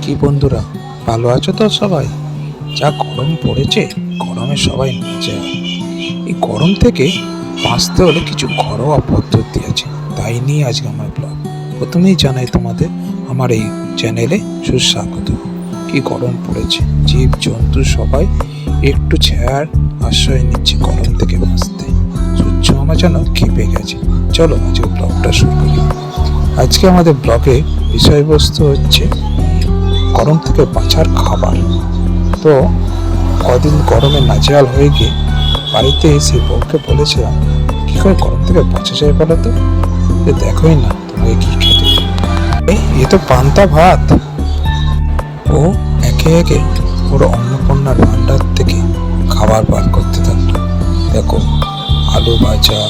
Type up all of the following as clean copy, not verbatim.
কি বন্ধুরা, ভালো আছো তো সবাই? যা গরম পড়েছে, গরমে সবাই মজা। এই গরম থেকে বাঁচতে হলে কিছু ঘরোয়া পদ্ধতি আছে, তাই নিয়ে আজকে আমার ব্লগ। প্রথমেই জানাই তোমাদের আমার এই চ্যানেলে সুস্বাগত। কি গরম পড়েছে, জীব জন্তু সবাই একটু ছায়ার আশ্রয় নিচ্ছে গরম থেকে বাঁচতে। সূর্য মামা যেন খেপে গেছে। চলো আজকে ব্লগটা শুরু করি। আজকে আমাদের ব্লগে বিষয়বস্তু হচ্ছে গরম থেকে বাঁচার খাবার। তো কদিন গরমে নাজেহাল হয়ে গিয়ে বাড়িতে এসে বউকে বলেছিলাম, কি করে গরম থেকে বাঁচা যায় বলো তো? দেখোই না তোমাকে কি খেতে। এ তো পান্তা ভাত। ও একে একে ওর অন্নপূর্ণার ভান্ডার থেকে খাবার বার করতে থাকলো। দেখো, আলু ভাজা,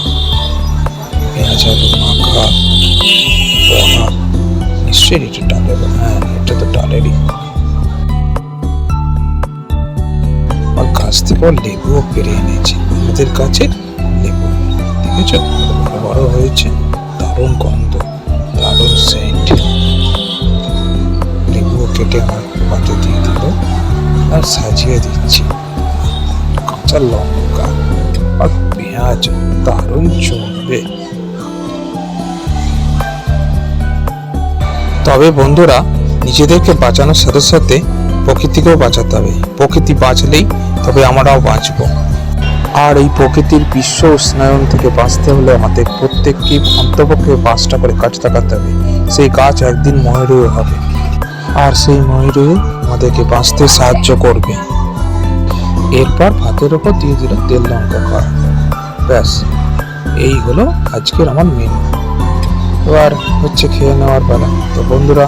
পেঁয়াজ আলু মাখা, পোহা, নিশ্চয়ই এটা ডালের। হ্যাঁ, এটা তো ডালেরই। আর গাছ থেকে লেবুও পেরে এনেছি, আমাদের গাছের লেবু। দেখেছো বড় হয়েছে, দারুণ গন্ধ, দারুণ সেন্ট। লেবুও কেটে আমার পাতে দিয়ে দিল আর সাজিয়ে দিচ্ছি। কাঁচা লঙ্কা আর পেঁয়াজ দারুণ জমবে। তবে বন্ধুরা, নিজেদেরকে বাঁচানোর সাথে সাথে প্রকৃতিকেও বাঁচাতে হবে। প্রকৃতি বাঁচলেই তবে আমরাও বাঁচব। আর এই প্রকৃতির বিশ্ব উষ্ণায়ন থেকে বাঁচতে হলে আমাদের প্রত্যেককে অন্তপক্ষে 5টা করে গাছ লাগাতে হবে। সেই গাছ একদিন ময়ূরীয় হবে, আর সেই ময়ূরী আমাদেরকে বাঁচতে সাহায্য করবে। এরপর ভাতের ওপর দিয়ে দিল তেল লঙ্কা কড়া। ব্যাস, এই হলো আজকের আমার মেনু। এবার হচ্ছে খেয়ে নেওয়ার বেলা। তো বন্ধুরা,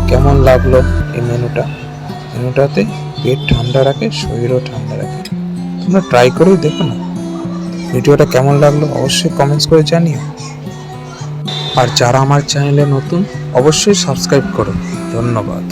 কেমন লাগলো এই মেনুটাতে পেট ঠান্ডা রাখে, শরীরও ঠান্ডা রাখে। তোমরা ট্রাই করেই দেখো না। ভিডিওটা কেমন লাগলো অবশ্যই কমেন্টস করে জানিও। আর যারা আমার চ্যানেলে নতুন, অবশ্যই সাবস্ক্রাইব করো। ধন্যবাদ।